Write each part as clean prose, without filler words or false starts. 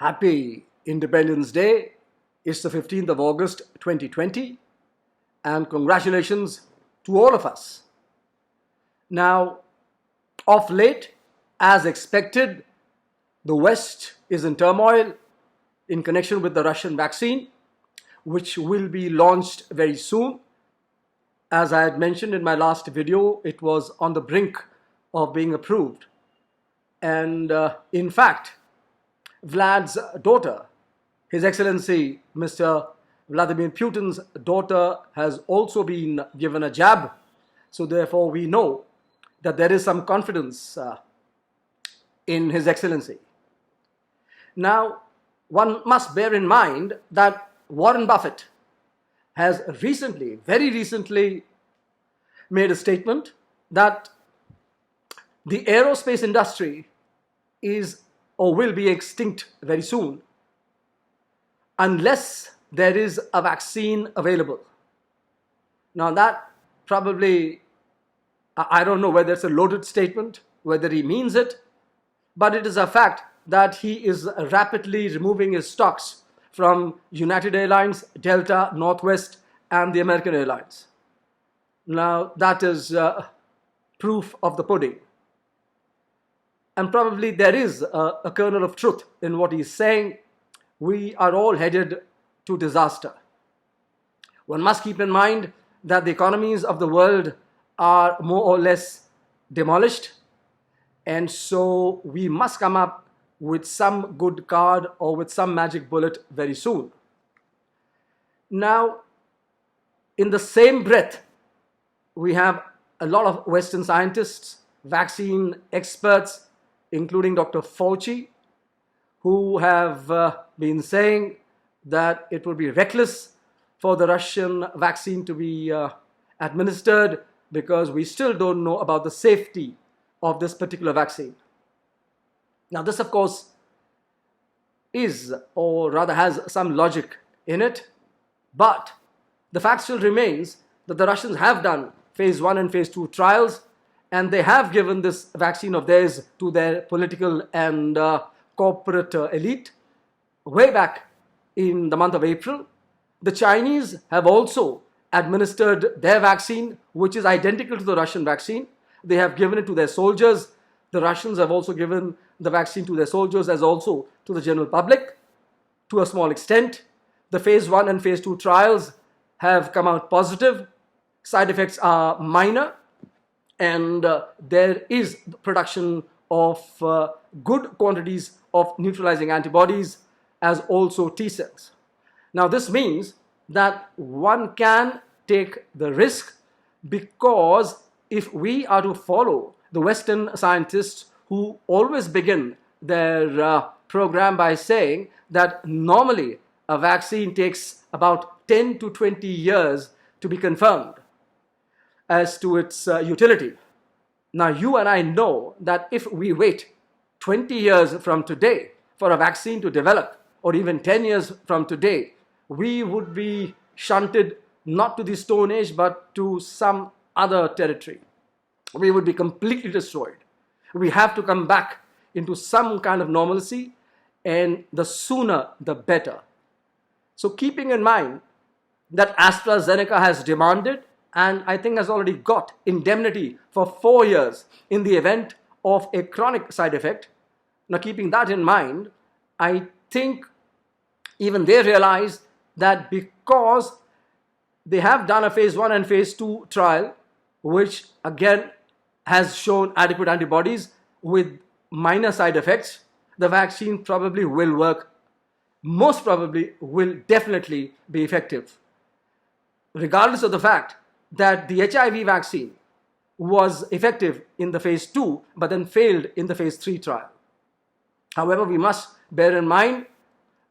Happy Independence Day. It's the 15th of August 2020, and congratulations to all of us. Now, of late, as expected, the West is in turmoil in connection with the Russian vaccine, which will be launched very soon. As I had mentioned in my last video, it was on the brink of being approved. And in fact, Vlad's daughter, His Excellency Mr. Vladimir Putin's daughter, has also been given a jab. So therefore, we know that there is some confidence in His Excellency. Now, one must bear in mind that Warren Buffett has recently, very recently, made a statement that the aerospace industry is or will be extinct very soon unless there is a vaccine available. Now that probably, I don't know whether it's a loaded statement, whether he means it, but it is a fact that he is rapidly removing his stocks from United Airlines, Delta, Northwest, and the American Airlines. Now that is proof of the pudding. And probably there is a kernel of truth in what he's saying. We are all headed to disaster. One must keep in mind that the economies of the world are more or less demolished. And so we must come up with some good card or with some magic bullet very soon. Now, in the same breath, we have a lot of Western scientists, vaccine experts, including Dr. Fauci, who have been saying that it would be reckless for the Russian vaccine to be administered because we still don't know about the safety of this particular vaccine. Now, this, of course, is, or rather has some logic in it, but the fact still remains that the Russians have done phase 1 and phase 2 trials, and they have given this vaccine of theirs to their political and corporate elite way back in the month of April. The Chinese have also administered their vaccine, which is identical to the Russian vaccine. They have given it to their soldiers. The Russians have also given the vaccine to their soldiers as also to the general public to a small extent. The phase 1 and phase 2 trials have come out positive. Side effects are minor. And there is production of good quantities of neutralizing antibodies as also T cells. Now this means that one can take the risk, because if we are to follow the Western scientists who always begin their program by saying that normally a vaccine takes about 10 to 20 years to be confirmed as to its utility. Now, you and I know that if we wait 20 years from today for a vaccine to develop, or even 10 years from today, we would be shunted not to the Stone Age, but to some other territory. We would be completely destroyed. We have to come back into some kind of normalcy, and the sooner the better. So keeping in mind that AstraZeneca has demanded, and I think has already got indemnity for 4 years in the event of a chronic side effect. Now, keeping that in mind, I think even they realize that because they have done a phase 1 and phase 2 trial, which again has shown adequate antibodies with minor side effects, the vaccine probably will work, most probably will definitely be effective, regardless of the fact that the HIV vaccine was effective in the phase 2, but then failed in the phase 3 trial. However, we must bear in mind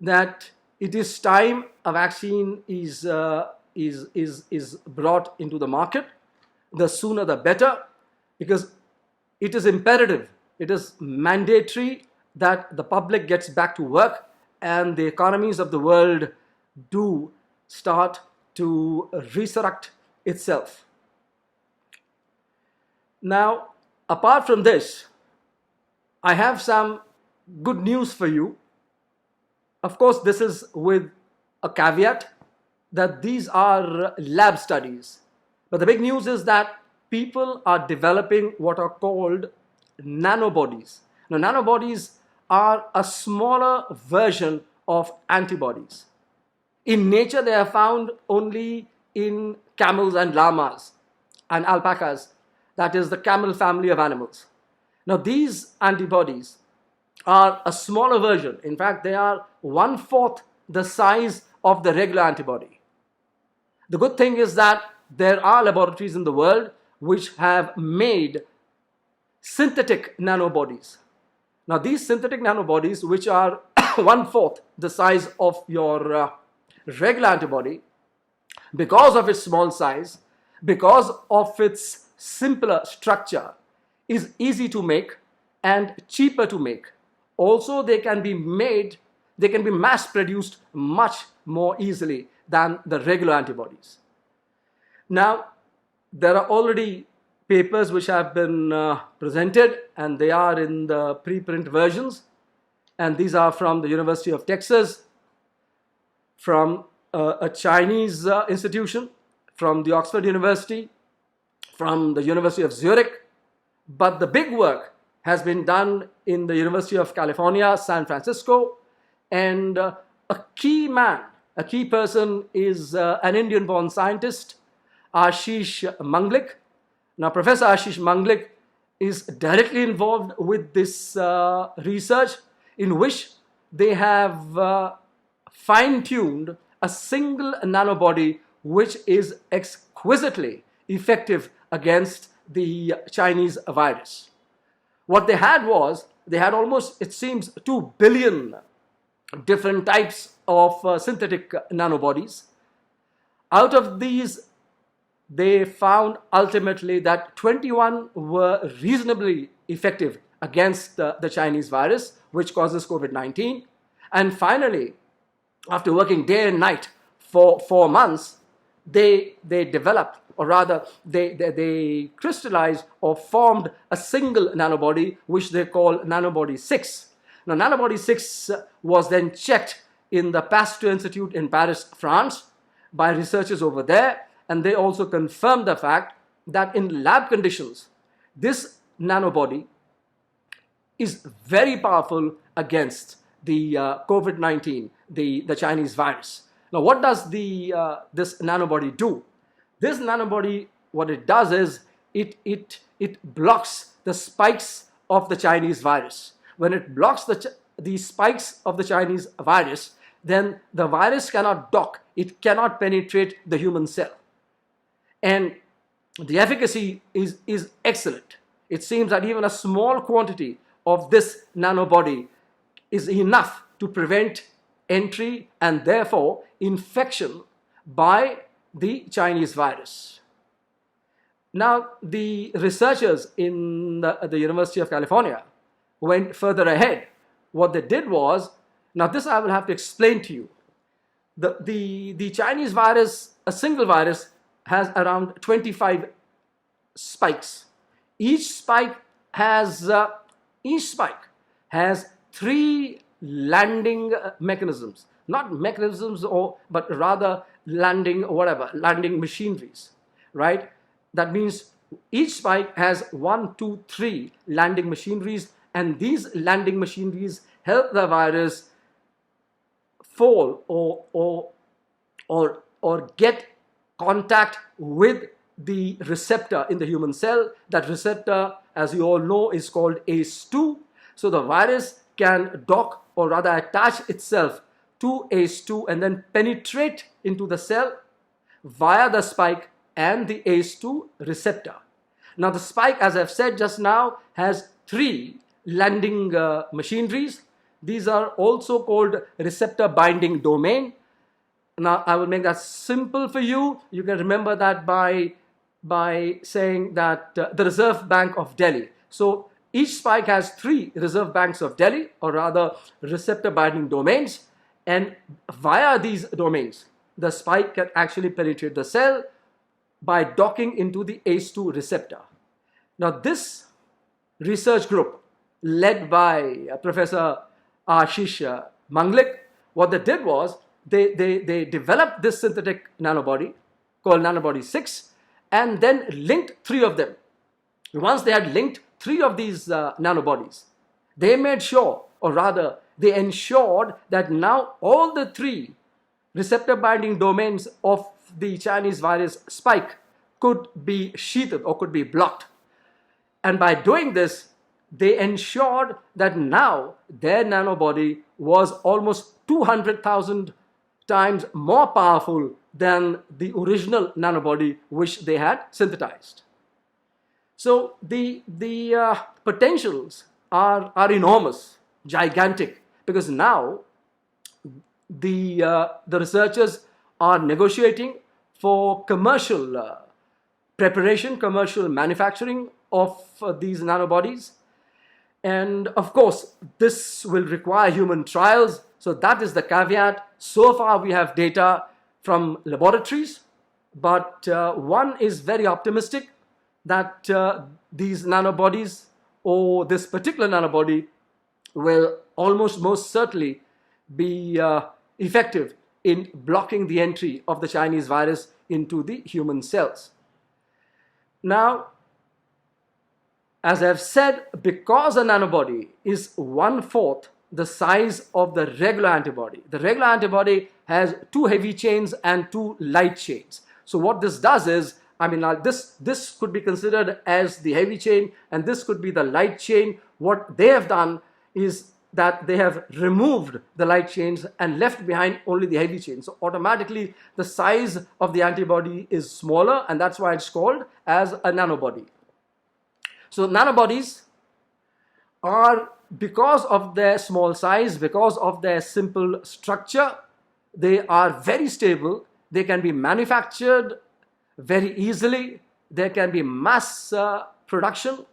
that it is time a vaccine is brought into the market. The sooner the better, because it is imperative, it is mandatory that the public gets back to work and the economies of the world do start to resurrect itself. Now, apart from this, I have some good news for you. Of course, this is with a caveat that these are lab studies. But the big news is that people are developing what are called nanobodies. Now, nanobodies are a smaller version of antibodies. In nature, they are found only in camels and llamas and alpacas. That is the camel family of animals. Now, these antibodies are a smaller version. In fact, they are 1/4 the size of the regular antibody. The good thing is that there are laboratories in the world which have made synthetic nanobodies. Now, these synthetic nanobodies, which are 1/4 the size of your regular antibody, because of its small size, because of its simpler structure, is easy to make and cheaper to make. Also, they can be mass produced much more easily than the regular antibodies. Now, there are already papers which have been presented, and they are in the preprint versions. And these are from the University of Texas, from a Chinese institution, from the Oxford University, from the University of Zurich. But the big work has been done in the University of California, San Francisco, and a key person is an Indian-born scientist, Aashish Manglik. Now, Professor Aashish Manglik is directly involved with this research, in which they have fine-tuned a single nanobody which is exquisitely effective against the Chinese virus. What they had was, they had almost, it seems, 2 billion different types of synthetic nanobodies. Out of these, they found ultimately that 21 were reasonably effective against the Chinese virus, which causes COVID-19. And finally, after working day and night for 4 months, they developed, or rather they crystallized or formed a single nanobody, which they call nanobody 6. Now, nanobody 6 was then checked in the Pasteur Institute in Paris, France, by researchers over there, and they also confirmed the fact that in lab conditions, this nanobody is very powerful against the COVID-19, the Chinese virus. Now, what does this nanobody do? This nanobody, what it does is, it blocks the spikes of the Chinese virus. When it blocks the spikes of the Chinese virus, then the virus cannot dock, it cannot penetrate the human cell. And the efficacy is excellent. It seems that even a small quantity of this nanobody is enough to prevent entry and therefore infection by the Chinese virus. Now, the researchers in the University of California went further ahead. What they did was, now this I will have to explain to you. The Chinese virus, a single virus, has around 25 spikes. Each spike has 3 landing mechanisms. Not mechanisms, but rather landing machineries, right? That means each spike has 1, 2, 3 landing machineries, and these landing machineries help the virus fall or get contact with the receptor in the human cell. That receptor, as you all know, is called ACE2. So the virus can dock, or rather attach itself to ACE2 and then penetrate into the cell via the spike and the ACE2 receptor. Now, the spike, as I've said just now, has 3 landing machineries. These are also called receptor binding domain. Now, I will make that simple for you. You can remember that by saying that the Reserve Bank of Delhi. So each spike has 3 Reserve Banks of Delhi, or rather receptor binding domains, and via these domains, the spike can actually penetrate the cell by docking into the ACE2 receptor. Now, this research group, led by Professor Aashish Manglik, What they did was they developed this synthetic nanobody called nanobody 6 and then linked 3 of them. Once they had linked 3 of these nanobodies, they made sure, or rather, they ensured that now all the 3 receptor binding domains of the Chinese virus spike could be sheathed or could be blocked. And by doing this, they ensured that now their nanobody was almost 200,000 times more powerful than the original nanobody which they had synthesized. So the potentials are enormous, gigantic, because now the researchers are negotiating for commercial preparation, commercial manufacturing of these nanobodies. And of course, this will require human trials. So that is the caveat. So far, we have data from laboratories, but one is very optimistic that these nanobodies or this particular nanobody will almost most certainly be effective in blocking the entry of the Chinese virus into the human cells. Now, as I've said, because a nanobody is 1/4 the size of the regular antibody, the regular antibody has 2 heavy chains and 2 light chains. So what this does is, this could be considered as the heavy chain and this could be the light chain. What they have done is that they have removed the light chains and left behind only the heavy chain. So automatically the size of the antibody is smaller, and that's why it's called as a nanobody. So nanobodies are, because of their small size, because of their simple structure, they are very stable. They can be manufactured very easily. There can be mass production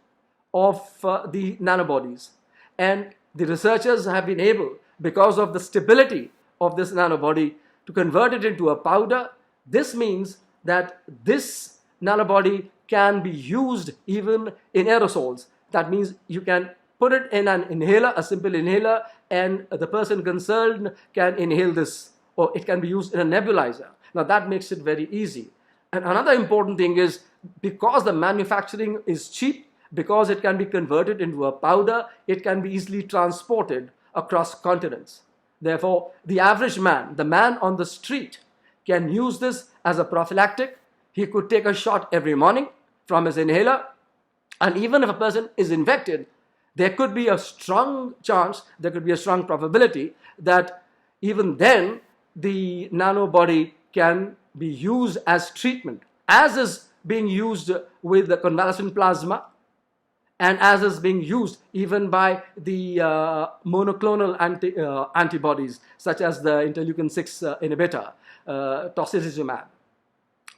of the nanobodies. And the researchers have been able, because of the stability of this nanobody, to convert it into a powder. This means that this nanobody can be used even in aerosols. That means you can put it in an inhaler, a simple inhaler, and the person concerned can inhale this, or it can be used in a nebulizer. Now that makes it very easy. And another important thing is, because the manufacturing is cheap, because it can be converted into a powder, it can be easily transported across continents. Therefore, the average man, the man on the street, can use this as a prophylactic. He could take a shot every morning from his inhaler, and even if a person is infected, there could be a strong chance, there could be a strong probability that even then the nanobody can be used as treatment, as is being used with the convalescent plasma, and as is being used even by the monoclonal antibodies, such as the interleukin-6 inhibitor, tocilizumab.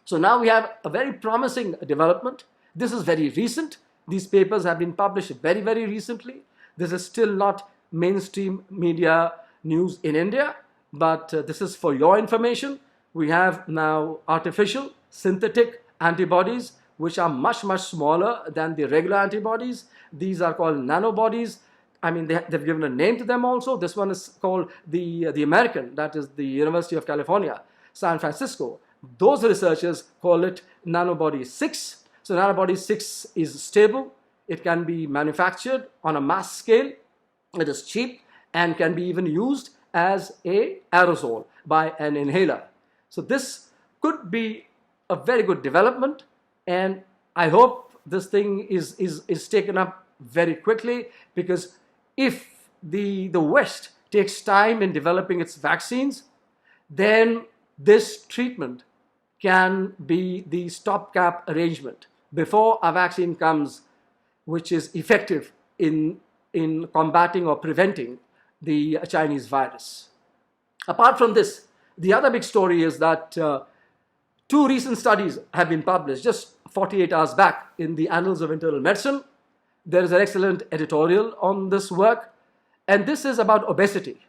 So now we have a very promising development. This is very recent. These papers have been published very, very recently. This is still not mainstream media news in India, but this is for your information. We have now artificial, synthetic antibodies, which are much, much smaller than the regular antibodies. These are called nanobodies. They've given a name to them also. This one is called the American, that is the University of California, San Francisco. Those researchers call it nanobody 6. So nanobody 6 is stable. It can be manufactured on a mass scale. It is cheap and can be even used as an aerosol by an inhaler. So this could be a very good development, and I hope this thing is taken up very quickly, because if the West takes time in developing its vaccines, then this treatment can be the stopgap arrangement before a vaccine comes which is effective in combating or preventing the Chinese virus. Apart from this, the other big story is that 2 recent studies have been published just 48 hours back in the Annals of Internal Medicine. There is an excellent editorial on this work, and this is about obesity.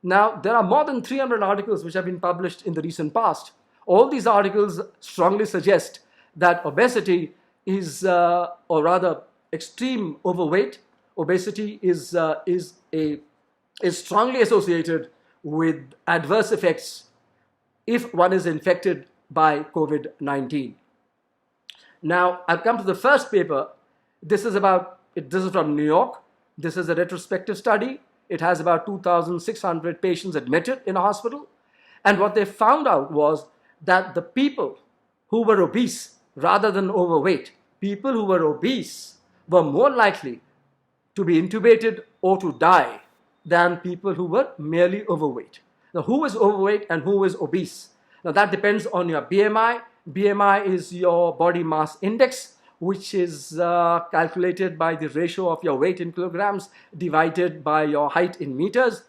Now, there are more than 300 articles which have been published in the recent past. All these articles strongly suggest that obesity is, or rather extreme overweight, obesity is strongly associated with adverse effects if one is infected by COVID-19. Now, I'll come to the first paper. This is from New York. This is a retrospective study. It has about 2,600 patients admitted in a hospital. And what they found out was that the people who were obese rather than overweight, people who were obese were more likely to be intubated or to die than people who were merely overweight. Now, who is overweight and who is obese? Now, that depends on your BMI. BMI is your body mass index, which is calculated by the ratio of your weight in kilograms divided by your height in meters.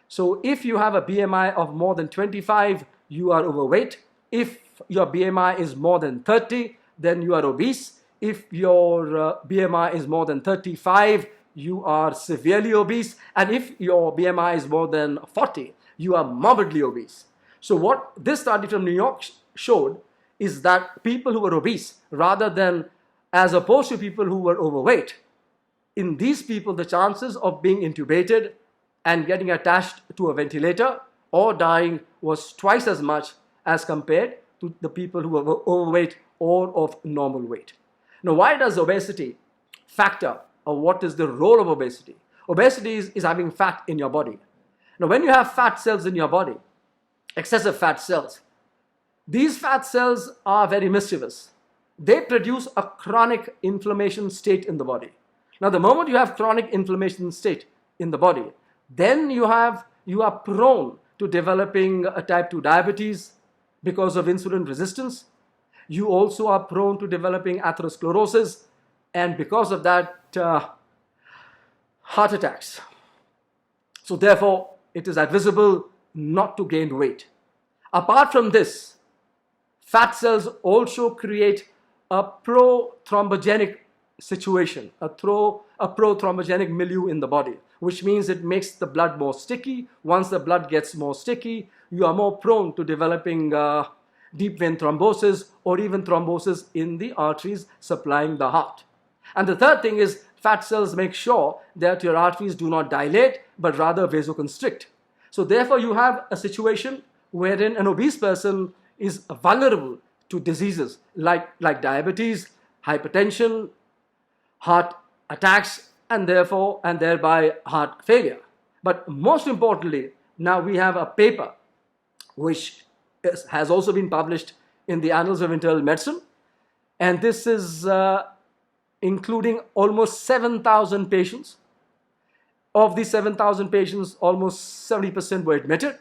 So if you have a BMI of more than 25, you are overweight. If your BMI is more than 30, then you are obese. If your BMI is more than 35, you are severely obese. And if your BMI is more than 40, you are morbidly obese. So what this study from New York showed is that people who were obese, rather than as opposed to people who were overweight, in these people, the chances of being intubated and getting attached to a ventilator or dying was twice as much as compared to the people who were overweight or of normal weight. Now, why does obesity factor, or what is the role of obesity? Obesity is having fat in your body. Now, when you have fat cells in your body, excessive fat cells, these fat cells are very mischievous. They produce a chronic inflammation state in the body. Now, the moment you have chronic inflammation state in the body, then you are prone to developing a type 2 diabetes because of insulin resistance. You also are prone to developing atherosclerosis, and because of that, heart attacks. So therefore, it is advisable not to gain weight. Apart from this, fat cells also create a pro-thrombogenic situation, a pro-thrombogenic milieu in the body, which means it makes the blood more sticky. Once the blood gets more sticky, you are more prone to developing deep vein thrombosis or even thrombosis in the arteries supplying the heart. And the third thing is fat cells make sure that your arteries do not dilate but rather vasoconstrict. So therefore, you have a situation wherein an obese person is vulnerable to diseases like diabetes, hypertension, heart attacks, and thereby heart failure. But most importantly, now we have a paper which has also been published in the Annals of Internal Medicine, and this is including almost 7,000 patients. Of these 7,000 patients, almost 70% were admitted.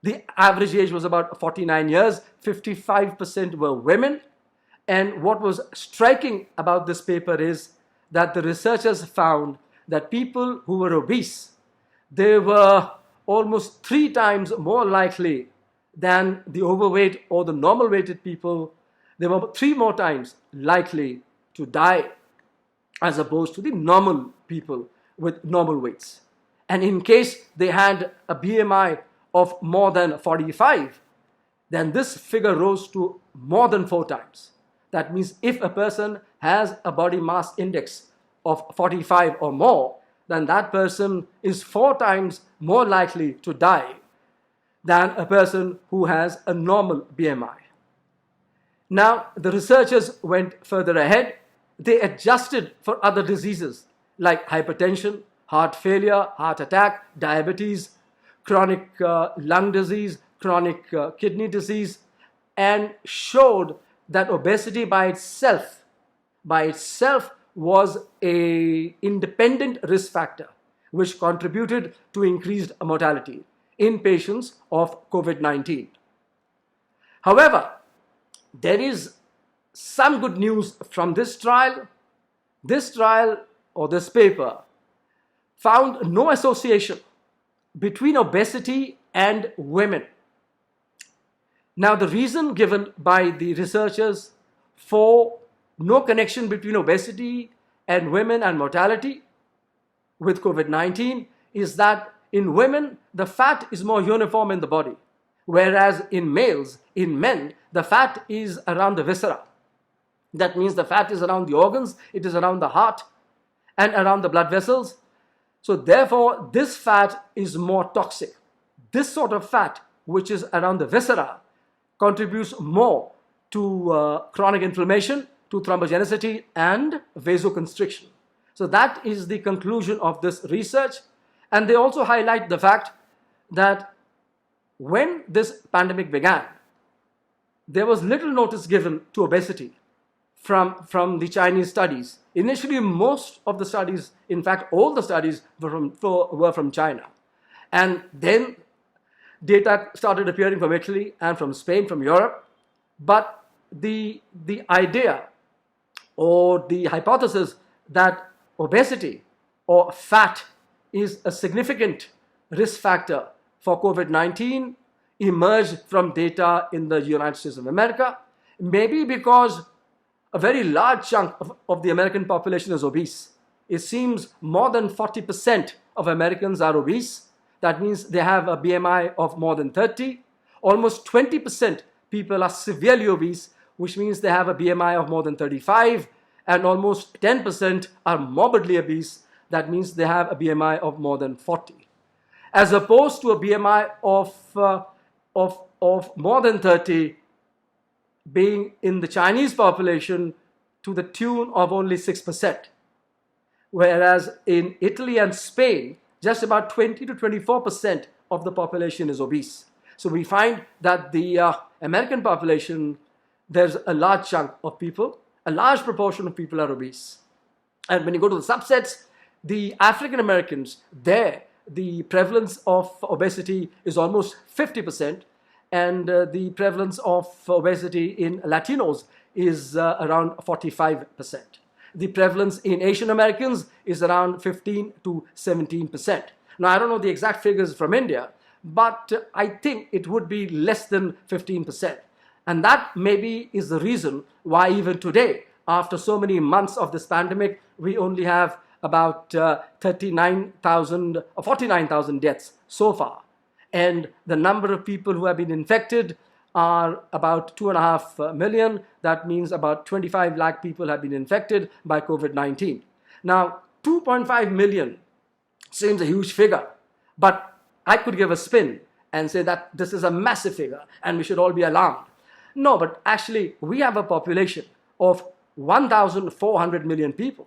The average age was about 49 years, 55% were women. And what was striking about this paper is that the researchers found that people who were obese, they were almost 3 times more likely than the overweight or the normal weighted people. They were 3 more times likely to die as opposed to the normal people with normal weights. And in case they had a BMI of more than 45, then this figure rose to more than 4 times. That means if a person has a body mass index of 45 or more, then that person is 4 times more likely to die than a person who has a normal BMI. Now, the researchers went further ahead. They adjusted for other diseases like hypertension, heart failure, heart attack, diabetes, chronic lung disease, chronic kidney disease, and showed that obesity by itself was an independent risk factor which contributed to increased mortality in patients of COVID-19. However, there is some good news from this trial. This trial or this paper found no association between obesity and women. Now, the reason given by the researchers for no connection between obesity and women and mortality with COVID-19 is that in women, the fat is more uniform in the body, whereas in men, the fat is around the viscera. That means the fat is around the organs, it is around the heart and around the blood vessels. So therefore, this fat is more toxic. this sort of fat, which is around the viscera, contributes more to chronic inflammation, to thrombogenicity and vasoconstriction. So that is the conclusion of this research. And they also highlight the fact that when this pandemic began, there was little notice given to obesity from the Chinese studies. Initially, most of the studies, in fact, all the studies were from China. And then data started appearing from Italy and from Spain, from Europe. But the idea or the hypothesis that obesity or fat is a significant risk factor for COVID-19 emerged from data in the United States of America, maybe because a very large chunk of the American population is obese. It seems more than 40% of Americans are obese. That means they have a BMI of more than 30. Almost 20% people are severely obese, which means they have a BMI of more than 35. And almost 10% are morbidly obese. That means they have a BMI of more than 40. As opposed to a BMI of more than 30 being in the Chinese population to the tune of only 6%. Whereas in Italy and Spain, just about 20 to 24% of the population is obese. So we find that the American population, there's a large chunk of people, a large proportion of people are obese. And when you go to the subsets, the African Americans, there, the prevalence of obesity is almost 50%, and the prevalence of obesity in Latinos is around 45%. The prevalence in Asian Americans is around 15 to 17%. Now, I don't know the exact figures from India, but I think it would be less than 15%. And that maybe is the reason why even today, after so many months of this pandemic, we only have about 39,000 or 49,000 deaths so far. And the number of people who have been infected are about 2.5 million. That means about 25 lakh people have been infected by COVID-19. Now, 2.5 million seems a huge figure, but I could give a spin and say that this is a massive figure and we should all be alarmed. No, but actually we have a population of 1,400 million people.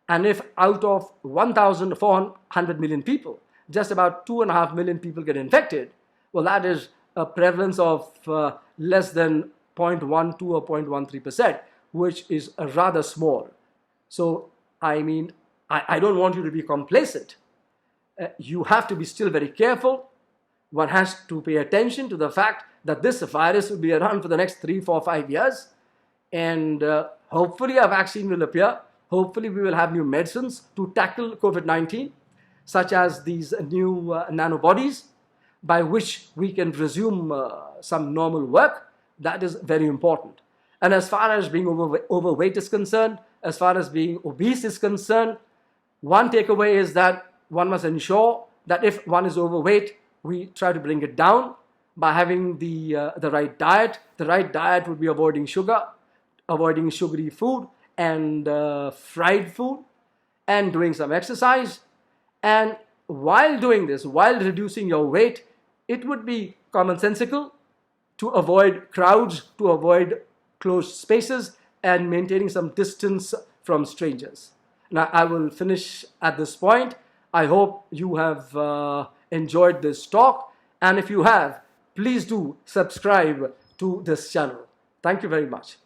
And if out of 1,400 million people, just about 2.5 million people get infected, well, that is a prevalence of less than 0.12 or 0.13%, which is rather small. So, I mean, I don't want you to be complacent. You have to be still very careful. One has to pay attention to the fact that this virus will be around for the next 3, 4, 5 years. And hopefully a vaccine will appear. Hopefully we will have new medicines to tackle COVID-19, such as these new nanobodies, by which we can resume some normal work. That is very important. And as far as being overweight is concerned, as far as being obese is concerned, one takeaway is that one must ensure that if one is overweight, we try to bring it down by having the right diet. The right diet would be avoiding sugar, avoiding sugary food and fried food, and doing some exercise. And while doing this, while reducing your weight, it would be commonsensical to avoid crowds, to avoid closed spaces, and maintaining some distance from strangers. Now, I will finish at this point. I hope you have enjoyed this talk. And if you have, please do subscribe to this channel. Thank you very much.